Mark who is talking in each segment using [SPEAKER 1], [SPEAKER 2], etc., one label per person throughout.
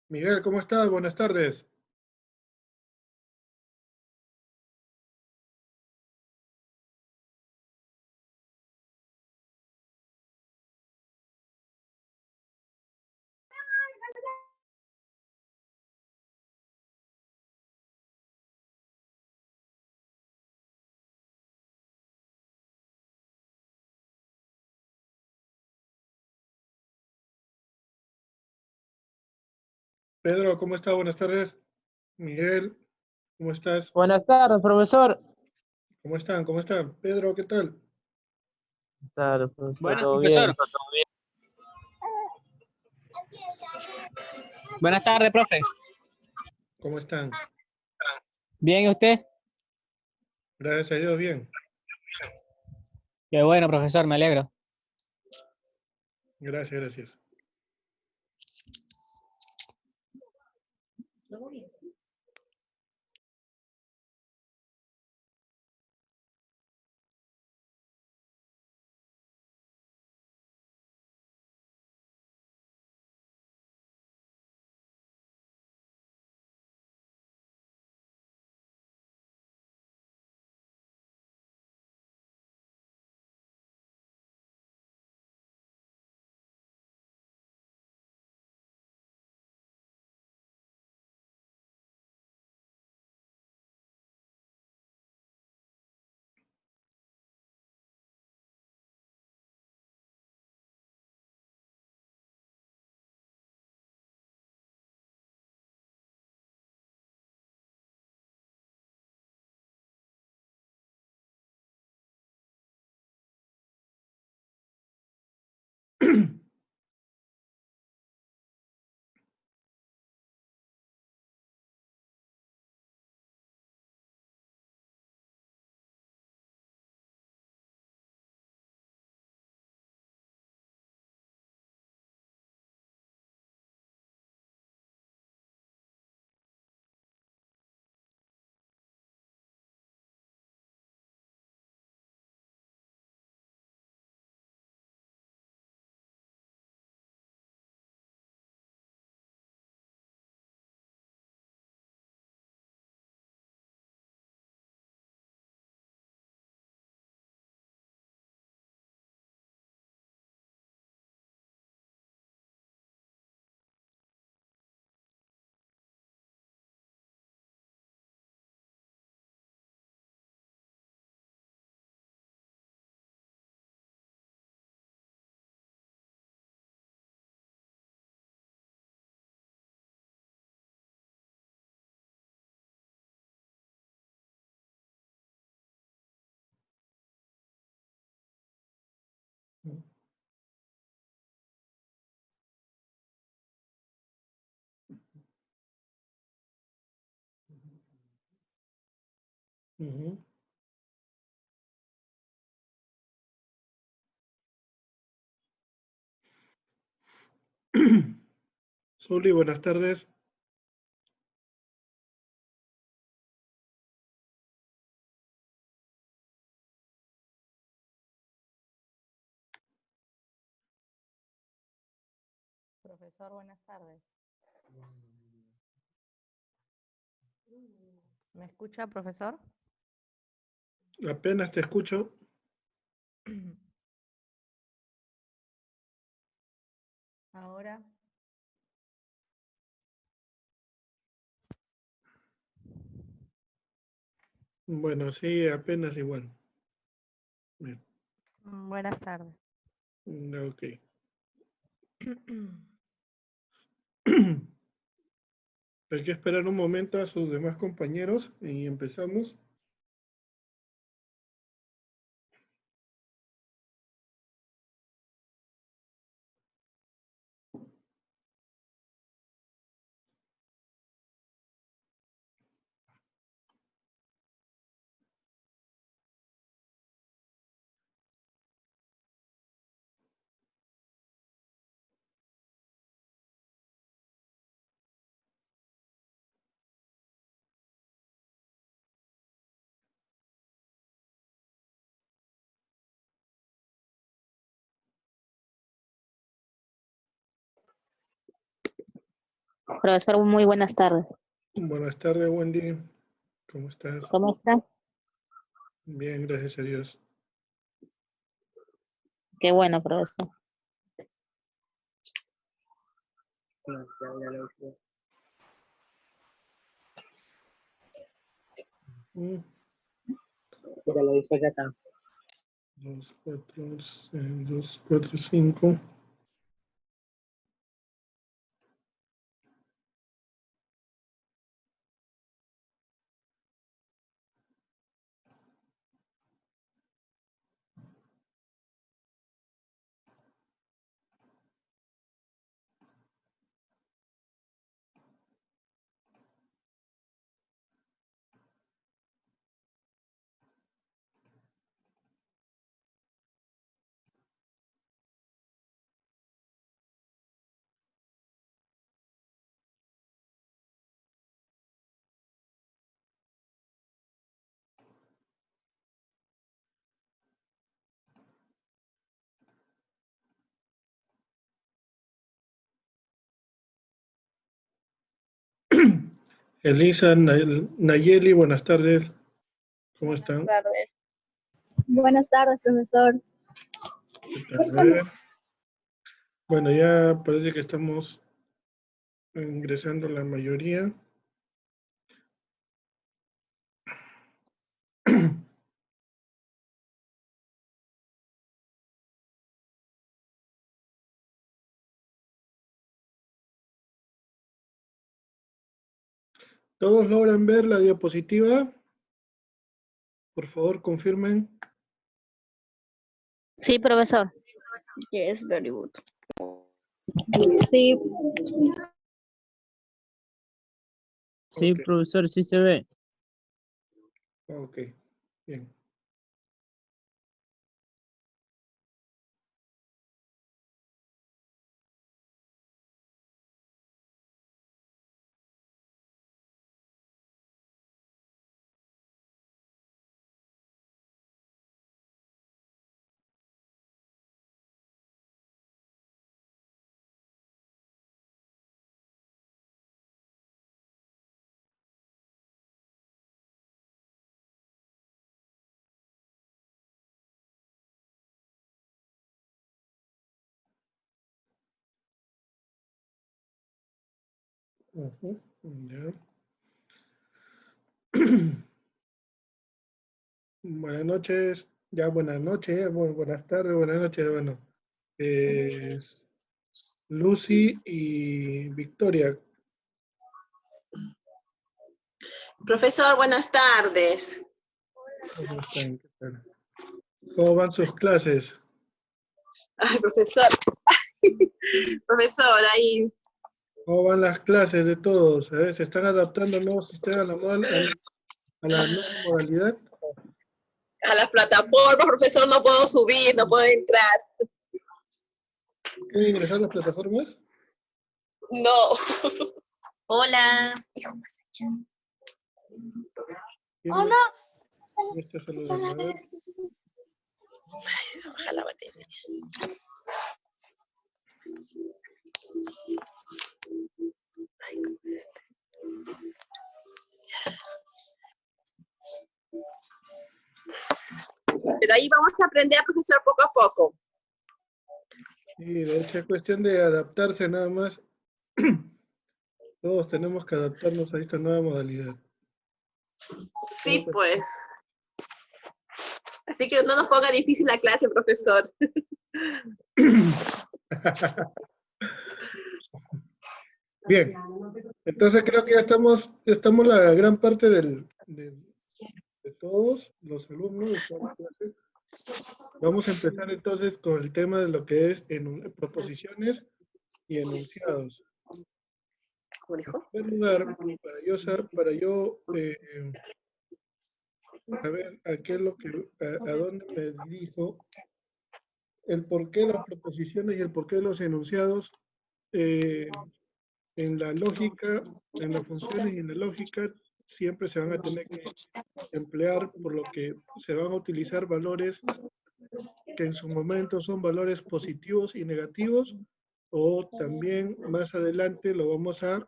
[SPEAKER 1] Miguel, ¿cómo estás? Buenas tardes. Pedro, ¿cómo estás? Buenas tardes. Miguel, ¿cómo estás?
[SPEAKER 2] Buenas tardes, profesor.
[SPEAKER 1] ¿Cómo están? ¿Cómo están? Pedro, ¿qué tal?
[SPEAKER 2] Buenas tardes, profesor.
[SPEAKER 3] Buenas,
[SPEAKER 2] ¿Todo bien?
[SPEAKER 3] profesor. Buenas tardes, profe.
[SPEAKER 1] ¿Cómo están?
[SPEAKER 3] ¿Bien y usted?
[SPEAKER 1] Gracias a Dios, bien.
[SPEAKER 3] Qué bueno, profesor, me alegro.
[SPEAKER 1] Gracias, gracias. Ujú. Zuli, buenas tardes.
[SPEAKER 4] Profesor, buenas tardes. ¿Me escucha, profesor?
[SPEAKER 1] Apenas te escucho.
[SPEAKER 4] Ahora.
[SPEAKER 1] Bueno, sí, apenas igual. Bien.
[SPEAKER 4] Buenas tardes.
[SPEAKER 1] Ok. Hay que esperar un momento a sus demás compañeros y empezamos.
[SPEAKER 5] Profesor, muy buenas tardes.
[SPEAKER 1] Buenas tardes, Wendy. ¿Cómo estás?
[SPEAKER 5] ¿Cómo está?
[SPEAKER 1] Bien, gracias a Dios.
[SPEAKER 5] Qué bueno, profesor.
[SPEAKER 1] Mm,
[SPEAKER 2] Pero lo hizo ya acá.
[SPEAKER 1] 2, 4, 2, 4, 5. Elisa, Nayeli, buenas tardes. ¿Cómo están?
[SPEAKER 6] Buenas tardes. Buenas tardes, profesor.
[SPEAKER 1] ¿Qué tal? A ver. Bueno, ya parece que estamos ingresando la mayoría. ¿Todos logran ver la diapositiva? Por favor, confirmen.
[SPEAKER 5] Sí, profesor.
[SPEAKER 6] Yes, very good.
[SPEAKER 5] Sí.
[SPEAKER 2] Sí,
[SPEAKER 1] Ok.
[SPEAKER 2] profesor, sí se ve.
[SPEAKER 1] Ok, bien. Ujú, ya. Buenas noches, ya buenas noches, buenas tardes, buenas noches, bueno. Lucy y Victoria,
[SPEAKER 7] Profesor, buenas tardes.
[SPEAKER 1] ¿cómo están? ¿Qué tal? ¿Cómo van sus clases?
[SPEAKER 7] Ay, profesor. Profesor, ahí
[SPEAKER 1] ¿Cómo van las clases de todos? ¿Se están adaptando al nuevo sistema, a la nueva modalidad?
[SPEAKER 7] a las plataformas, profesor, no puedo subir, no puedo entrar.
[SPEAKER 1] ¿Quieren ingresar a las plataformas?
[SPEAKER 7] No.
[SPEAKER 6] Hola.
[SPEAKER 1] Hola. Este saludo, a ver.
[SPEAKER 7] Baja la batería. Ay, ¿cómo es este? Pero ahí vamos a aprender, profesor, poco a poco.
[SPEAKER 1] Sí, de hecho es cuestión de adaptarse nada más. Todos tenemos que adaptarnos a esta nueva modalidad.
[SPEAKER 7] Sí, pues. Así que no nos ponga difícil la clase, profesor.
[SPEAKER 1] Bien, entonces creo que ya estamos la gran parte de todos los alumnos de todas las clases. Vamos a empezar entonces con el tema de lo que es proposiciones y enunciados.
[SPEAKER 7] ¿Cómo dijo?
[SPEAKER 1] En primer lugar, para yo saber a qué es lo que, a dónde me dirijo, el por qué las proposiciones y el por qué los enunciados, en la lógica, en las funciones y en la lógica, siempre se van a tener que emplear, por lo que se van a utilizar valores que en su momento son valores positivos y negativos, o también más adelante lo vamos a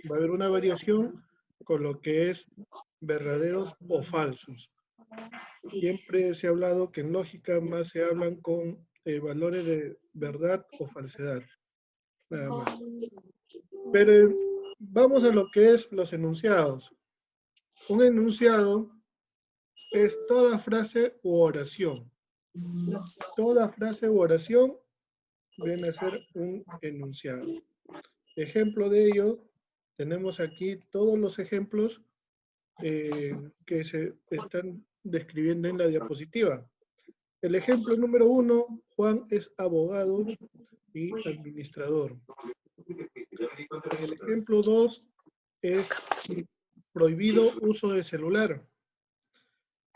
[SPEAKER 1] va a haber una variación con lo que es verdaderos o falsos. Siempre se ha hablado que en lógica más se hablan con valores de verdad o falsedad. Nada más. Pero vamos a lo que es los enunciados. Un enunciado es toda frase u oración. Toda frase u oración viene a ser un enunciado. Ejemplo de ello, tenemos aquí todos los ejemplos que se están describiendo en la diapositiva. El ejemplo número 1, Juan es abogado y administrador. El ejemplo 2 es prohibido uso de celular.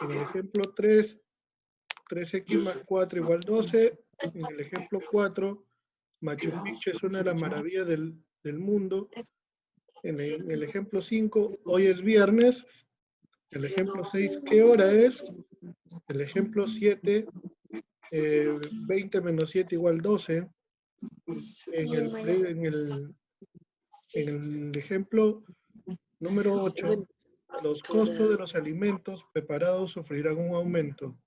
[SPEAKER 1] En el ejemplo 3, 3x más 4 igual 12. En el ejemplo 4, Machu Picchu es una de las maravillas del mundo. En el ejemplo 5, hoy es viernes. El ejemplo 6, ¿qué hora es? El ejemplo 7, 20 menos 7 igual 12. En el ejemplo número 8, los costos de los alimentos preparados sufrirán un aumento.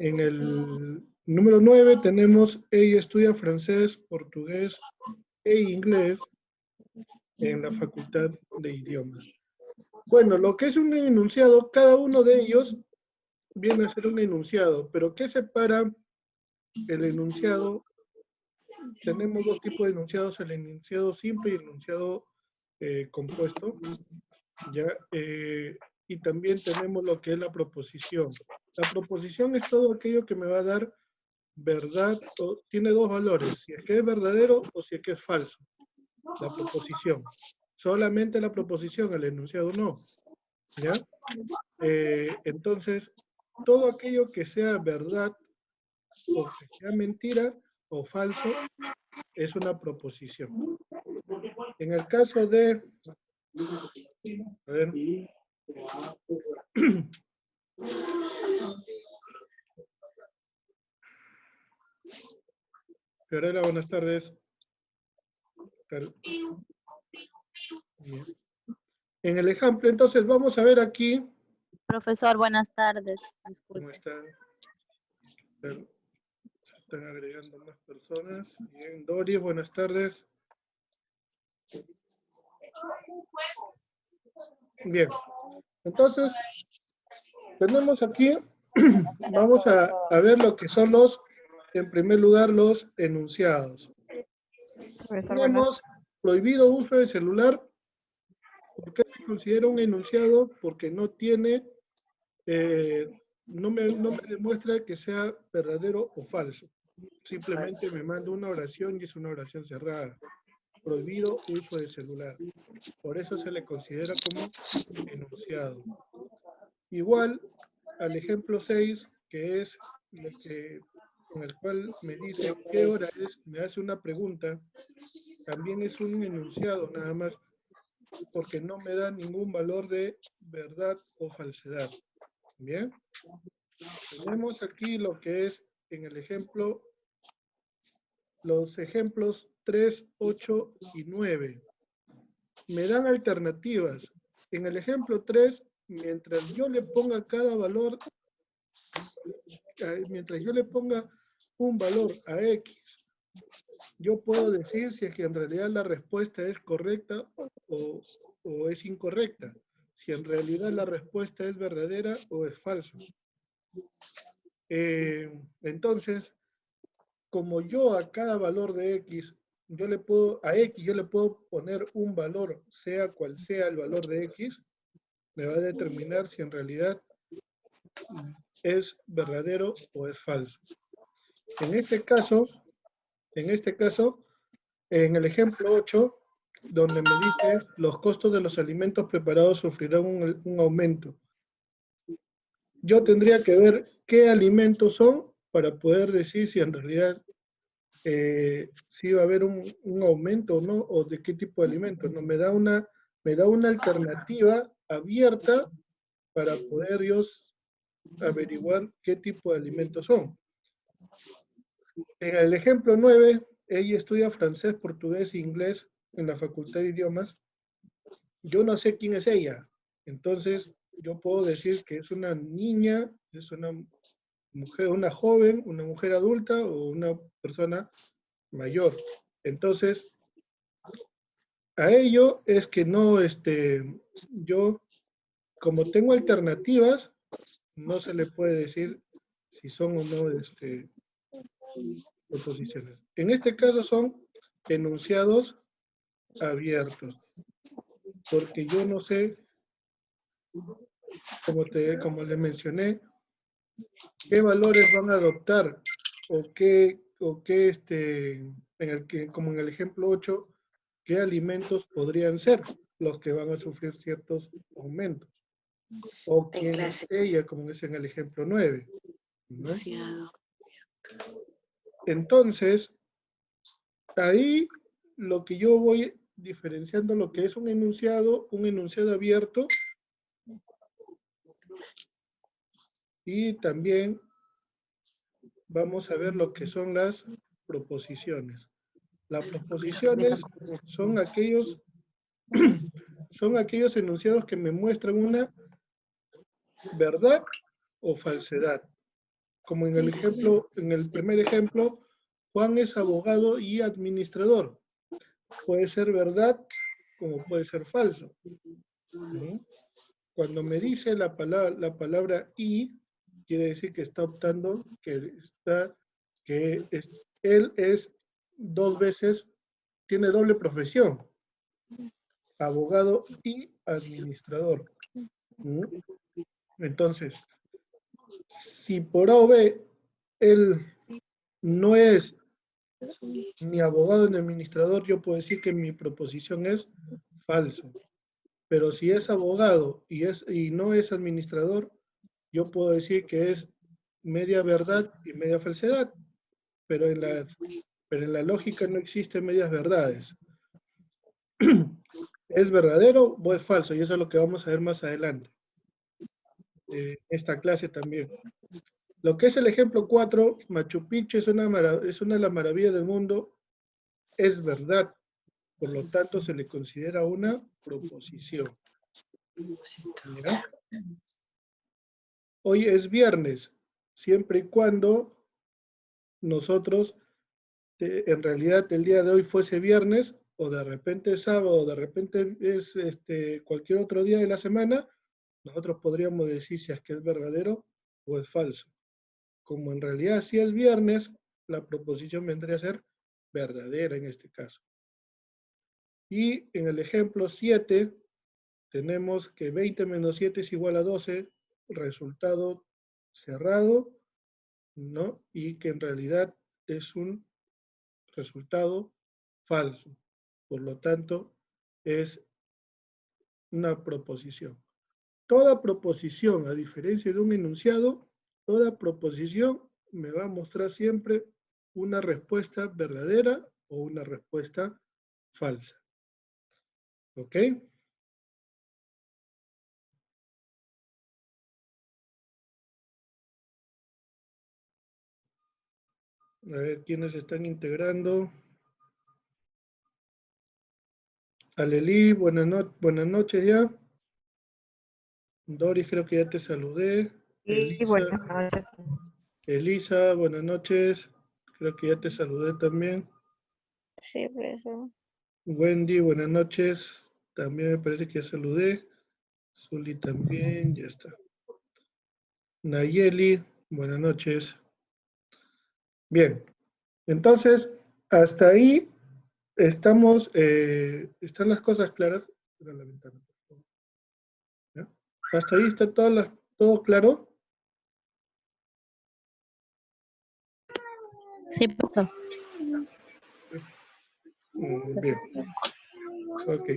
[SPEAKER 1] En el número 9 tenemos, ella estudia francés, portugués e inglés en la Facultad de Idiomas. Bueno, lo que es un enunciado, cada uno de ellos viene a ser un enunciado, pero ¿qué separa el enunciado? Tenemos dos tipos de enunciados, el enunciado simple y el enunciado compuesto, ¿ya? Y también tenemos lo que es la proposición. La proposición es todo aquello que me va a dar verdad, tiene dos valores, si es que es verdadero o si es que es falso. La proposición. Solamente la proposición, el enunciado no. ¿Ya? Entonces, todo aquello que sea verdad o que sea mentira o falso es una proposición. En el caso de... A ver. Fiorella, buenas tardes. Bien. En el ejemplo, entonces, vamos a ver aquí.
[SPEAKER 5] Profesor, buenas tardes.
[SPEAKER 1] ¿Cómo
[SPEAKER 5] Disculpe.
[SPEAKER 1] están? Se están agregando más personas. Bien, Doris, buenas tardes. Bien. Entonces, tenemos aquí, vamos a ver lo que son los, en primer lugar, los enunciados. Tenemos prohibido uso de celular. ¿Por qué se considera un enunciado? Porque no tiene, no me demuestra que sea verdadero o falso. Simplemente me manda una oración y es una oración cerrada. Prohibido uso de celular. Por eso se le considera como enunciado. Igual al ejemplo 6, que es lo que, en el cual me dice qué hora es, me hace una pregunta, también es un enunciado nada más, porque no me da ningún valor de verdad o falsedad. Bien. Tenemos aquí lo que es en el ejemplo, los ejemplos 3, 8 y 9. Me dan alternativas. En el ejemplo 3, mientras yo le ponga cada valor, mientras yo le ponga un valor a X, yo puedo decir si es que en realidad la respuesta es correcta o es incorrecta. Si en realidad la respuesta es verdadera o es falsa. Entonces, como yo a cada valor de X, yo le puedo poner un valor, sea cual sea el valor de X, me va a determinar si en realidad es verdadero o es falso. En este caso, en el ejemplo 8, donde me dice los costos de los alimentos preparados sufrirán un aumento. Yo tendría que ver qué alimentos son para poder decir si en realidad si va a haber un aumento o no, o de qué tipo de alimentos. ¿No? Me da una alternativa abierta para poder yo averiguar qué tipo de alimentos son. En el ejemplo 9, ella estudia francés, portugués e inglés en la Facultad de Idiomas. yo no sé quién es ella. Entonces, yo puedo decir que es una niña, es una mujer, una joven, una mujer adulta o una persona mayor. Entonces, a ello es que no, yo, como tengo alternativas, no se le puede decir si son o no proposiciones. En este caso son enunciados abiertos, porque yo no sé, como le mencioné, qué valores van a adoptar o qué como en el ejemplo 8, qué alimentos podrían ser los que van a sufrir ciertos aumentos. O quién es ella, como es en el ejemplo 9. ¿No? Entonces, ahí lo que yo voy diferenciando lo que es un enunciado abierto, y también vamos a ver lo que son las proposiciones. Las proposiciones son aquellos enunciados que me muestran una verdad o falsedad. Como en el ejemplo, en el primer ejemplo, Juan es abogado y administrador. Puede ser verdad como puede ser falso. ¿Sí? Cuando me dice la palabra y, quiere decir que está optando, él es 2 veces, tiene doble profesión, abogado y administrador. ¿Mm? Entonces, si por A o B, él no es ni abogado ni administrador, yo puedo decir que mi proposición es falso. Pero si es abogado y no es administrador, yo puedo decir que es media verdad y media falsedad. Pero en la lógica no existen medias verdades. ¿Es verdadero o es falso? Y eso es lo que vamos a ver más adelante. Esta clase también. Lo que es el ejemplo 4, Machu Picchu es una de las maravillas del mundo, es verdad. Por lo tanto, se le considera una proposición. ¿Ya? Hoy es viernes, siempre y cuando nosotros, en realidad el día de hoy fuese viernes, o de repente es sábado, o de repente es cualquier otro día de la semana, nosotros podríamos decir si es que es verdadero o es falso. Como en realidad si es viernes, la proposición vendría a ser verdadera en este caso. Y en el ejemplo 7, tenemos que 20 menos 7 es igual a 12, resultado cerrado, ¿no? Y que en realidad es un resultado falso. Por lo tanto, es una proposición. Toda proposición, a diferencia de un enunciado, toda proposición me va a mostrar siempre una respuesta verdadera o una respuesta falsa. ¿Ok? A ver, ¿quiénes están integrando? Aleli, buenas noches ya. Doris, creo que ya te saludé.
[SPEAKER 4] Sí, buenas noches.
[SPEAKER 1] Elisa, buenas noches. Creo que ya te saludé también.
[SPEAKER 6] Sí, profesor.
[SPEAKER 1] Wendy, buenas noches. También me parece que ya saludé. Zuli también, ya está. Nayeli, buenas noches. Bien, entonces, hasta ahí están las cosas claras. Cierra la ventana, por favor. ¿Ya? Hasta ahí está todo claro.
[SPEAKER 5] Sí, profesor.
[SPEAKER 1] Bien. Ok.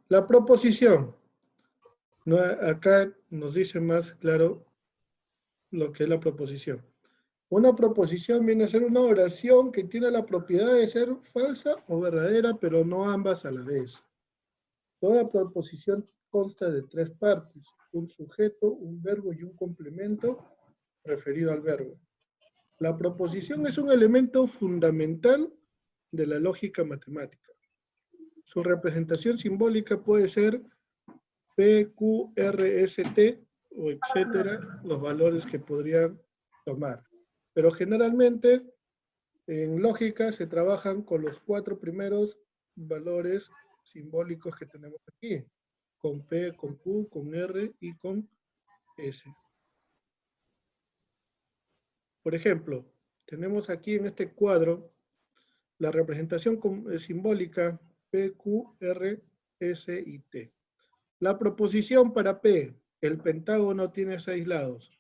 [SPEAKER 1] La proposición. No, acá nos dice más claro lo que es la proposición. Una proposición viene a ser una oración que tiene la propiedad de ser falsa o verdadera, pero no ambas a la vez. Toda proposición consta de 3 partes, un sujeto, un verbo y un complemento referido al verbo. La proposición es un elemento fundamental de la lógica matemática. su representación simbólica puede ser P, Q, R, S, T, o etcétera, los valores que podrían tomar. Pero generalmente, en lógica, se trabajan con los 4 primeros valores simbólicos que tenemos aquí, con P, con Q, con R y con S. Por ejemplo, tenemos aquí en este cuadro la representación simbólica P, Q, R, S y T. La proposición para P, el pentágono tiene 6 lados.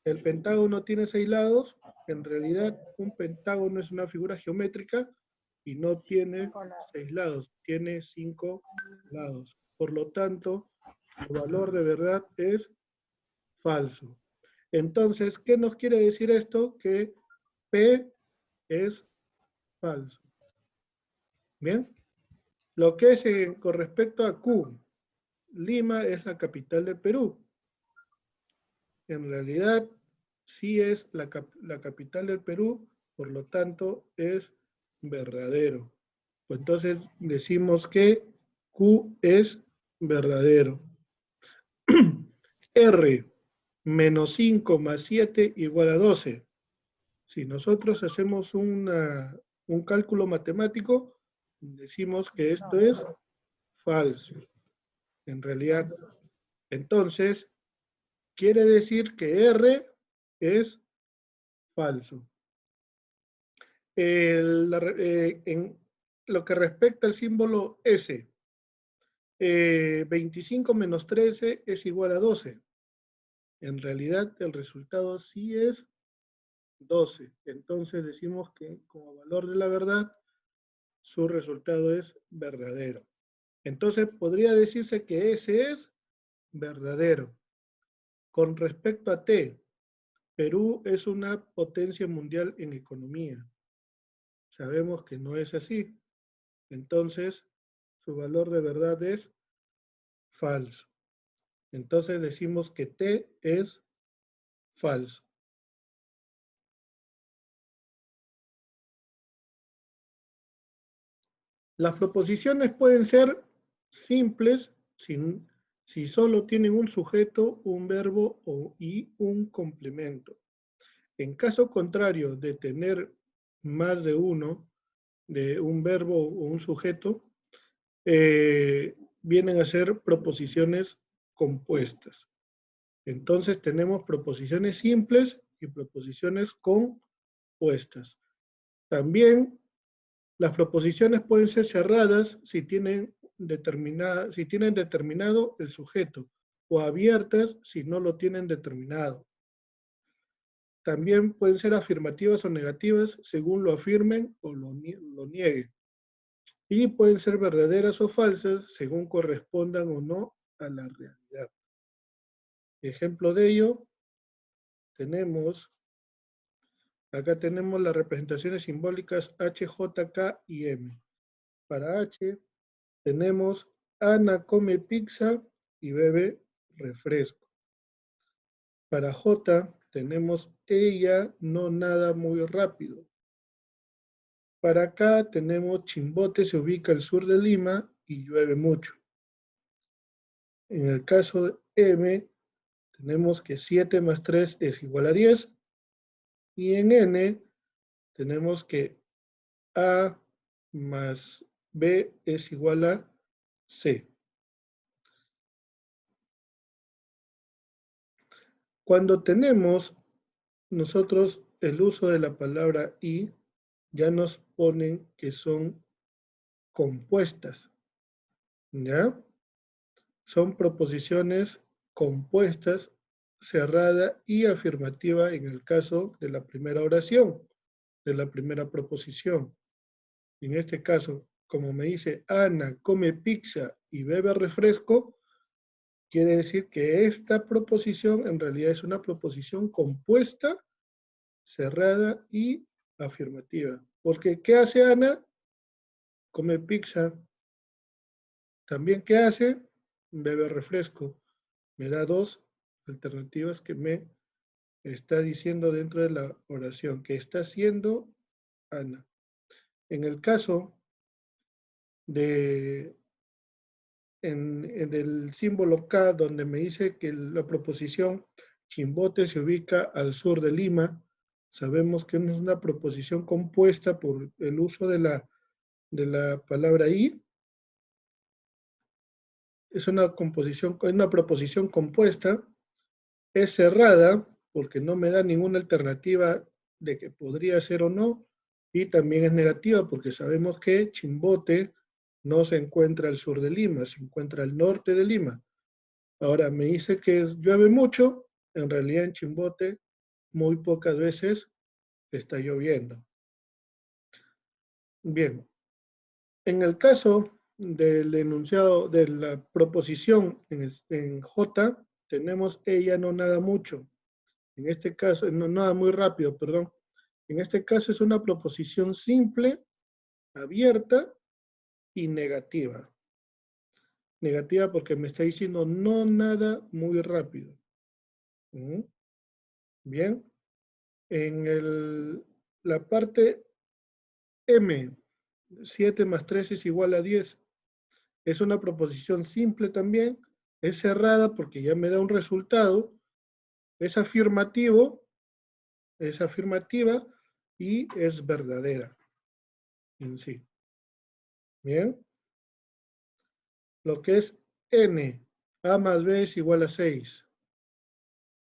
[SPEAKER 1] El pentágono tiene 6 lados, en realidad un pentágono es una figura geométrica y no tiene 6 lados, tiene 5 lados. Por lo tanto, su valor de verdad es falso. Entonces, ¿qué nos quiere decir esto? Que P es falso. Bien. Lo que es con respecto a Q, Lima es la capital del Perú. En realidad, sí es la capital del Perú, por lo tanto, es verdadero. Pues entonces decimos que Q es verdadero. R, menos 5 más 7 igual a 12. Si nosotros hacemos un cálculo matemático, decimos que esto es falso. En realidad, entonces, quiere decir que R es falso. En lo que respecta al símbolo S, 25 menos 13 es igual a 12. En realidad, el resultado sí es 12. Entonces decimos que como valor de la verdad, su resultado es verdadero. Entonces podría decirse que S es verdadero. Con respecto a T, Perú es una potencia mundial en economía. Sabemos que no es así. Entonces, su valor de verdad es falso. Entonces decimos que T es falso. Las proposiciones pueden ser simples si solo tienen un sujeto, un verbo y un complemento. En caso contrario de tener más de uno, de un verbo o un sujeto, vienen a ser proposiciones compuestas. Entonces tenemos proposiciones simples y proposiciones compuestas. También las proposiciones pueden ser cerradas si tienen determinado el sujeto, o abiertas si no lo tienen determinado. También pueden ser afirmativas o negativas según lo afirmen o lo nieguen. Y pueden ser verdaderas o falsas según correspondan o no a la realidad. Ejemplo de ello, acá tenemos las representaciones simbólicas H, J, K y M. Para H tenemos Ana come pizza y bebe refresco. Para J tenemos ella no nada muy rápido. Para K tenemos Chimbote se ubica al sur de Lima y llueve mucho. En el caso de M tenemos que 7 más 3 es igual a 10. Y en N tenemos que A más B es igual a C. Cuando tenemos nosotros el uso de la palabra y, ya nos ponen que son compuestas, ¿ya? Son proposiciones compuestas, cerrada y afirmativa en el caso de la primera oración, de la primera proposición. En este caso, como me dice Ana come pizza y bebe refresco, quiere decir que esta proposición en realidad es una proposición compuesta, cerrada y afirmativa. Porque ¿qué hace Ana? Come pizza. También ¿qué hace? Bebe refresco. Me da 2 alternativas que me está diciendo dentro de la oración, que está haciendo Ana. En el caso en el símbolo K, donde me dice que la proposición Chimbote se ubica al sur de Lima. Sabemos que no es una proposición compuesta por el uso de la palabra I. Es una proposición compuesta. Es cerrada porque no me da ninguna alternativa de que podría ser o no. Y también es negativa porque sabemos que Chimbote no se encuentra al sur de Lima, se encuentra al norte de Lima. Ahora, me dice que llueve mucho. En realidad en Chimbote muy pocas veces está lloviendo. Bien, en el caso del enunciado de la proposición en J, tenemos ella no nada mucho. En este caso, no nada muy rápido, perdón. En este caso es una proposición simple, abierta y negativa. Negativa porque me está diciendo no nada muy rápido. Bien. En la parte M, 7 más 3 es igual a 10. Es una proposición simple también. Es cerrada porque ya me da un resultado. Es afirmativa y es verdadera en sí. Bien. Lo que es N, A más B es igual a 6.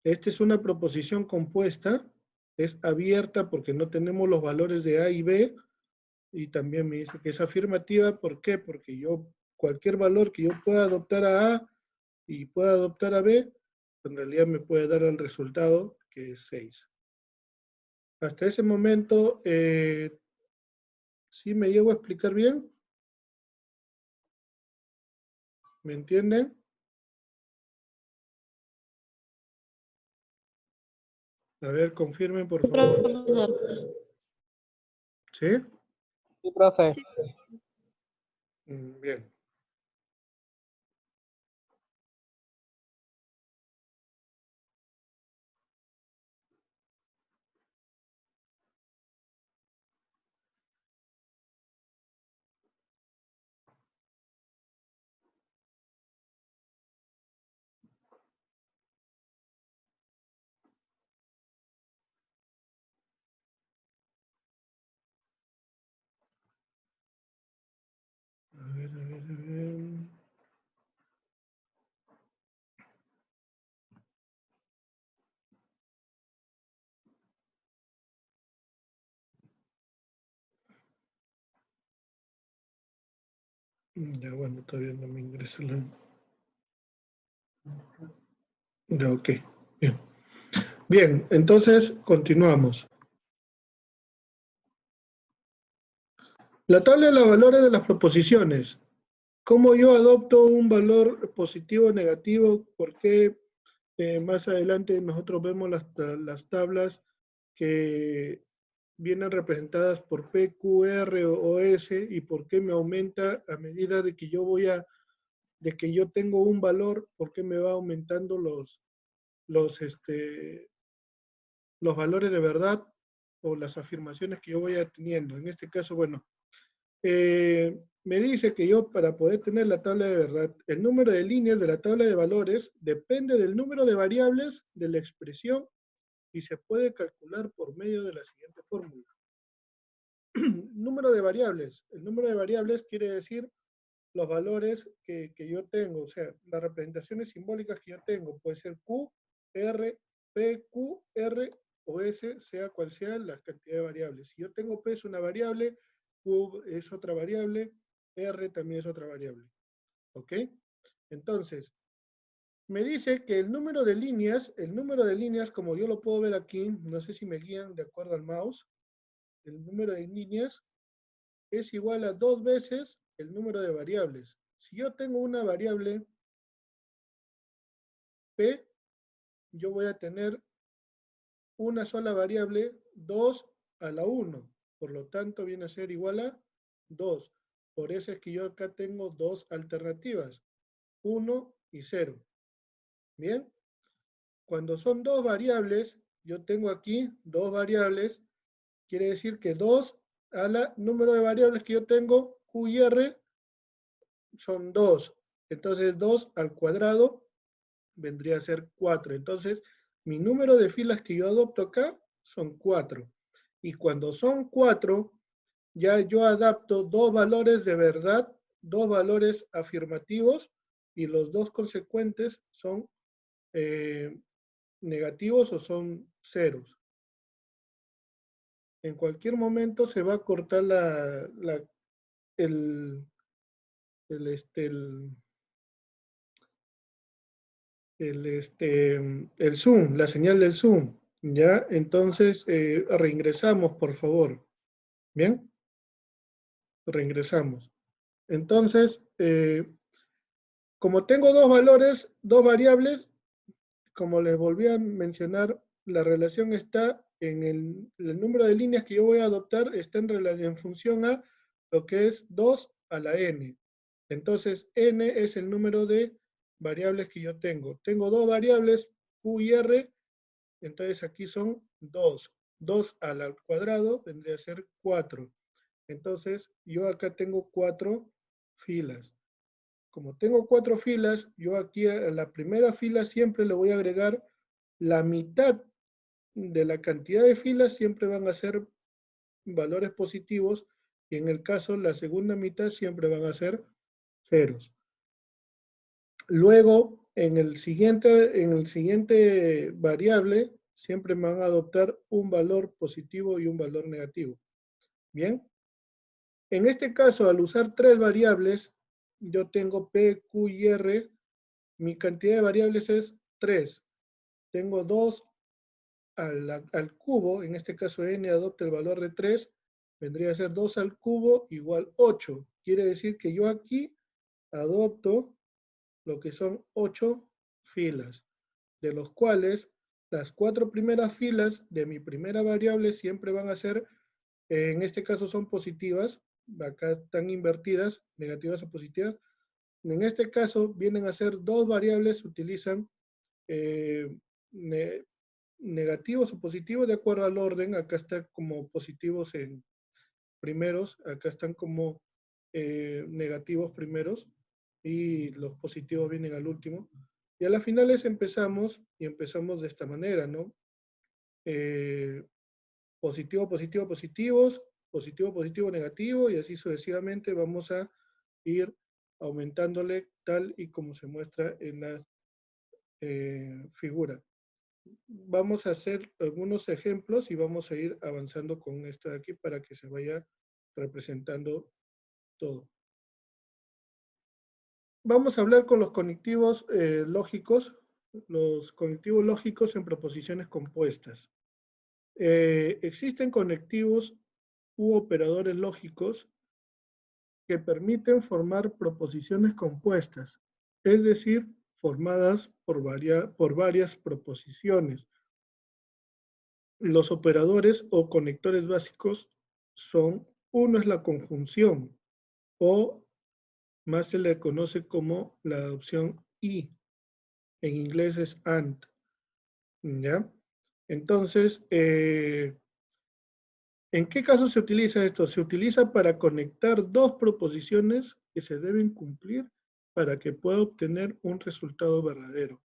[SPEAKER 1] Esta es una proposición compuesta. Es abierta porque no tenemos los valores de A y B. Y también me dice que es afirmativa. ¿Por qué? Porque cualquier valor que yo pueda adoptar a A y pueda adoptar a B, en realidad me puede dar el resultado que es 6. Hasta ese momento, ¿sí me llego a explicar bien? ¿Me entienden? A ver, confirmen por favor.
[SPEAKER 5] Profesor.
[SPEAKER 1] ¿Sí?
[SPEAKER 3] Sí, profe.
[SPEAKER 5] Sí.
[SPEAKER 1] Bien. A ver, a ver, a ver. Ya, bueno, todavía no me ingresa la... Ya, ok. Bien. Bien, entonces continuamos. La tabla de los valores de las proposiciones. ¿Cómo yo adopto un valor positivo o negativo? ¿Por qué más adelante nosotros vemos las tablas que vienen representadas por P, Q, R o S? ¿Y por qué me aumenta a medida de que de que yo tengo un valor? ¿Por qué me va aumentando los valores de verdad o las afirmaciones que yo voy teniendo? En este caso, bueno, me dice que yo, para poder tener la tabla de verdad, el número de líneas de la tabla de valores depende del número de variables de la expresión y se puede calcular por medio de la siguiente fórmula. Número de variables. El número de variables quiere decir los valores que yo tengo, o sea, las representaciones simbólicas que yo tengo. Puede ser Q, R, P, Q, R o S, sea cual sea la cantidad de variables. Si yo tengo P es una variable, Q es otra variable, R también es otra variable. ¿Ok? Entonces, me dice que el número de líneas, como yo lo puedo ver aquí, no sé si me guían de acuerdo al mouse, el número de líneas es igual a 2 veces el número de variables. Si yo tengo una variable P, yo voy a tener una sola variable, 2 a la 1. Por lo tanto, viene a ser igual a 2. Por eso es que yo acá tengo dos alternativas, 1 y 0. ¿Bien? Cuando son dos variables, yo tengo aquí dos variables, quiere decir que 2 a la número de variables que yo tengo, Q y R, son 2. Entonces 2 al cuadrado vendría a ser 4. Entonces mi número de filas que yo adopto acá son 4. Y cuando son 4, ya yo adapto 2 valores de verdad, 2 valores afirmativos, y los 2 consecuentes son negativos o son ceros. En cualquier momento se va a cortar el Zoom, la señal del Zoom. ¿Ya? Entonces, reingresamos, por favor. ¿Bien? Reingresamos. Entonces, como tengo dos valores, dos variables, como les volví a mencionar, la relación está en el número de líneas que yo voy a adoptar, está en función a lo que es 2 a la n. Entonces, n es el número de variables que yo tengo. Tengo dos variables, q y r, entonces aquí son 2. 2 al cuadrado vendría a ser 4. Entonces, yo acá tengo 4 filas. Como tengo 4 filas, yo aquí a la primera fila siempre le voy a agregar la mitad de la cantidad de filas, siempre van a ser valores positivos, y en el caso la segunda mitad siempre van a ser ceros. Luego, en el siguiente variable, siempre me van a adoptar un valor positivo y un valor negativo. ¿Bien? En este caso, al usar 3 variables, yo tengo P, Q y R, mi cantidad de variables es 3. Tengo 2 al cubo, en este caso n adopta el valor de 3, vendría a ser 2 al cubo igual 8. Quiere decir que yo aquí adopto lo que son 8 filas, de los cuales las 4 primeras filas de mi primera variable siempre van a ser, en este caso son positivas, acá están invertidas, negativas o positivas. En este caso vienen a ser dos variables, utilizan negativos o positivos de acuerdo al orden. Acá están como positivos en primeros, acá están como negativos primeros, y los positivos vienen al último. Y a las finales empezamos de esta manera, ¿no? Positivo, positivo, positivos, positivo, positivo, negativo, y así sucesivamente vamos a ir aumentándole tal y como se muestra en la figura. Vamos a hacer algunos ejemplos y vamos a ir avanzando con esto de aquí para que se vaya representando todo. Vamos a hablar con los conectivos lógicos, los conectivos lógicos en proposiciones compuestas. Existen conectivos u operadores lógicos que permiten formar proposiciones compuestas, es decir, formadas por varias proposiciones. Los operadores o conectores básicos son, uno es la conjunción, o más se le conoce como la opción y, en inglés es and, ¿ya? Entonces, ¿en qué caso se utiliza esto? Se utiliza para conectar dos proposiciones que se deben cumplir para que pueda obtener un resultado verdadero.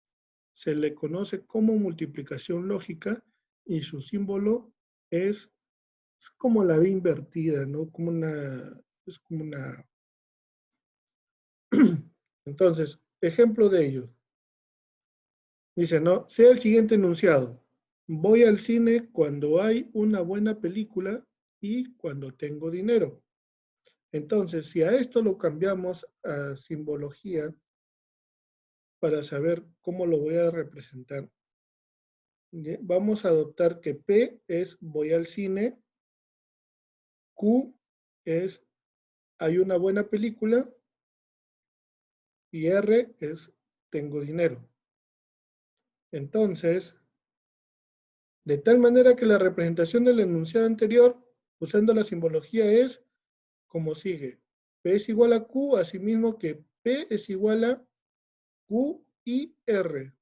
[SPEAKER 1] Se le conoce como multiplicación lógica y su símbolo es como la B invertida, ¿no? Es como una... Entonces, ejemplo de ello. Dice, ¿no? Sea el siguiente enunciado. Voy al cine cuando hay una buena película y cuando tengo dinero. Entonces, si a esto lo cambiamos a simbología para saber cómo lo voy a representar, vamos a adoptar que P es voy al cine, Q es hay una buena película y R es tengo dinero. Entonces, de tal manera que la representación del enunciado anterior, usando la simbología, es como sigue. P es igual a Q, asimismo que P es igual a Q y R.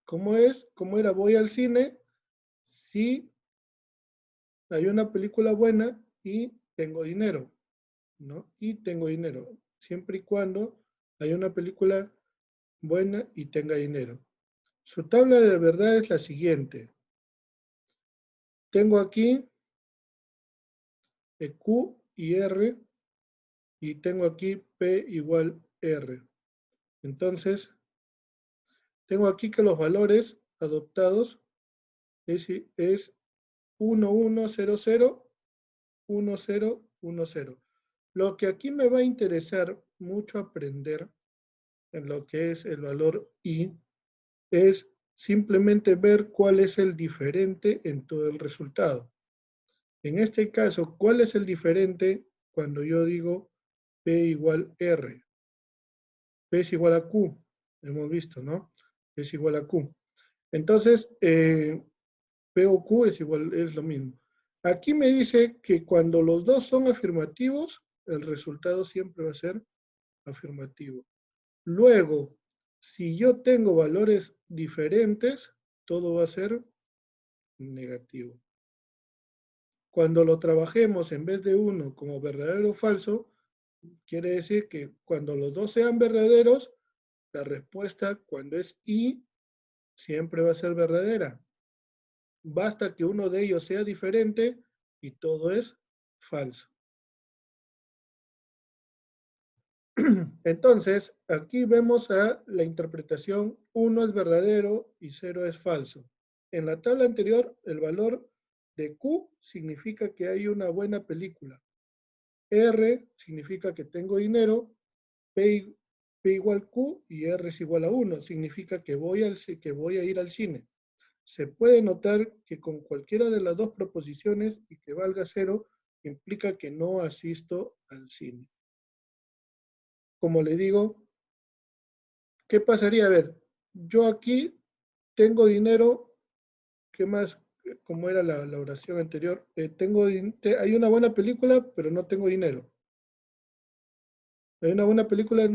[SPEAKER 1] ¿Cómo es? ¿Cómo era? Voy al cine si hay una película buena y tengo dinero, ¿no? Y tengo dinero. siempre y cuando haya una película buena y tenga dinero. Su tabla de verdad es la siguiente. Tengo aquí Q y R, y tengo aquí P igual R. Entonces, tengo aquí que los valores adoptados es 1, 1, 0, 0, 1, 0, 1, 0. Lo que aquí me va a interesar mucho aprender en lo que es el valor I es simplemente ver cuál es el diferente en todo el resultado. En este caso, ¿cuál es el diferente cuando yo digo P igual R? P es igual a Q, hemos visto, ¿no? P es igual a Q. Entonces, P o Q es igual, es lo mismo. Aquí me dice que cuando los dos son afirmativos, el resultado siempre va a ser afirmativo. Luego, si yo tengo valores diferentes, todo va a ser negativo. Cuando lo trabajemos en vez de uno como verdadero o falso, quiere decir que cuando los dos sean verdaderos, la respuesta cuando es I siempre va a ser verdadera. Basta que uno de ellos sea diferente y todo es falso. Entonces, aquí vemos a la interpretación 1 es verdadero y 0 es falso. En la tabla anterior, el valor de Q significa que hay una buena película. R significa que tengo dinero, P igual Q y R es igual a 1. Significa que voy a ir al cine. Se puede notar que con cualquiera de las dos proposiciones y que valga 0, implica que no asisto al cine. Como le digo, ¿qué pasaría? A ver, yo aquí tengo dinero, ¿qué más? Como era la oración anterior, hay una buena película, pero no tengo dinero. Hay una buena película,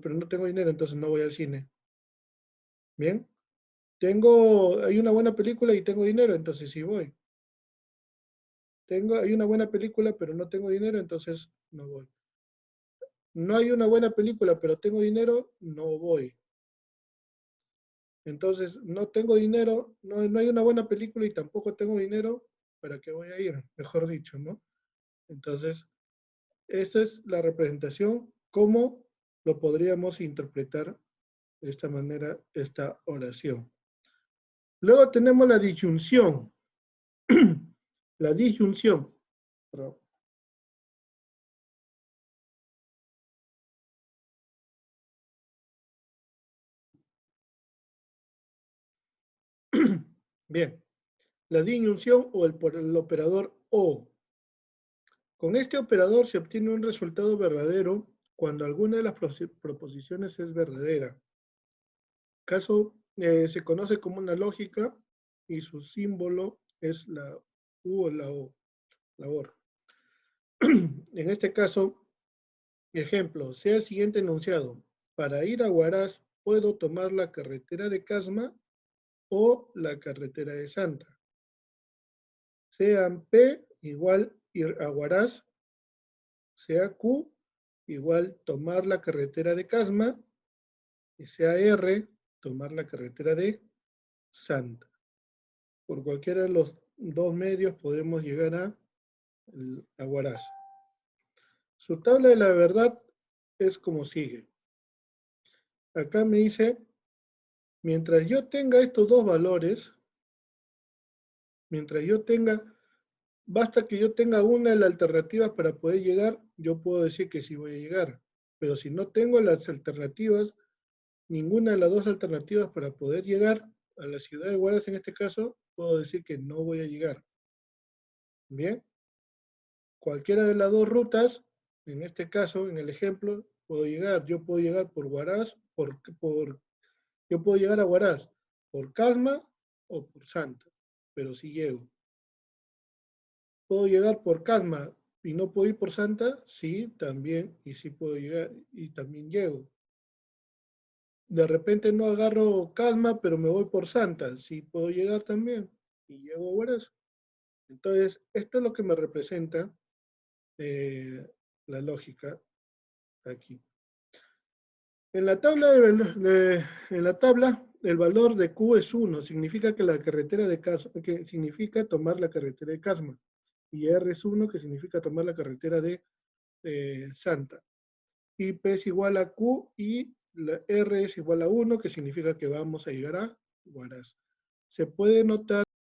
[SPEAKER 1] pero no tengo dinero, entonces no voy al cine. ¿Bien? Hay una buena película y tengo dinero, entonces sí voy. Hay una buena película, pero no tengo dinero, entonces no voy. No hay una buena película, pero tengo dinero, no voy. Entonces, no tengo dinero, no hay una buena película y tampoco tengo dinero, ¿para qué voy a ir? Mejor dicho, ¿no? Entonces, esta es la representación, cómo lo podríamos interpretar de esta manera, esta oración. Luego tenemos la disyunción. La disyunción. Perdón. Bien, la disyunción o el operador O. Con este operador se obtiene un resultado verdadero cuando alguna de las proposiciones es verdadera. Caso se conoce como una lógica y su símbolo es la U o la O, la OR. En este caso, ejemplo, sea el siguiente enunciado. Para ir a Huaraz, puedo tomar la carretera de Casma o la carretera de Santa. Sean P igual ir a Huaraz, sea Q igual tomar la carretera de Casma, y sea R tomar la carretera de Santa. Por cualquiera de los dos medios podemos llegar a Huaraz. Su tabla de la verdad es como sigue. Acá me dice, mientras yo tenga estos dos valores, basta que yo tenga una de las alternativas para poder llegar, yo puedo decir que sí voy a llegar. Pero si no tengo las alternativas, ninguna de las dos alternativas para poder llegar a la ciudad de Huaraz en este caso, puedo decir que no voy a llegar. Bien. Cualquiera de las dos rutas, en este caso, en el ejemplo, puedo llegar. Yo puedo llegar por Huaraz, yo puedo llegar a Huaraz por Calma o por Santa, pero sí llego. ¿Puedo llegar por Calma y no puedo ir por Santa? Sí, también, y sí puedo llegar y también llego. De repente no agarro Calma, pero me voy por Santa, sí puedo llegar también y llego a Huaraz. Entonces, esto es lo que me representa la lógica aquí. En la tabla, el valor de Q es 1, significa que la carretera de Casma, que significa tomar la carretera de Casma. Y R es 1, que significa tomar la carretera de Santa. Y P es igual a Q y la R es igual a 1, que significa que vamos a llegar a Huaraz. Se puede notar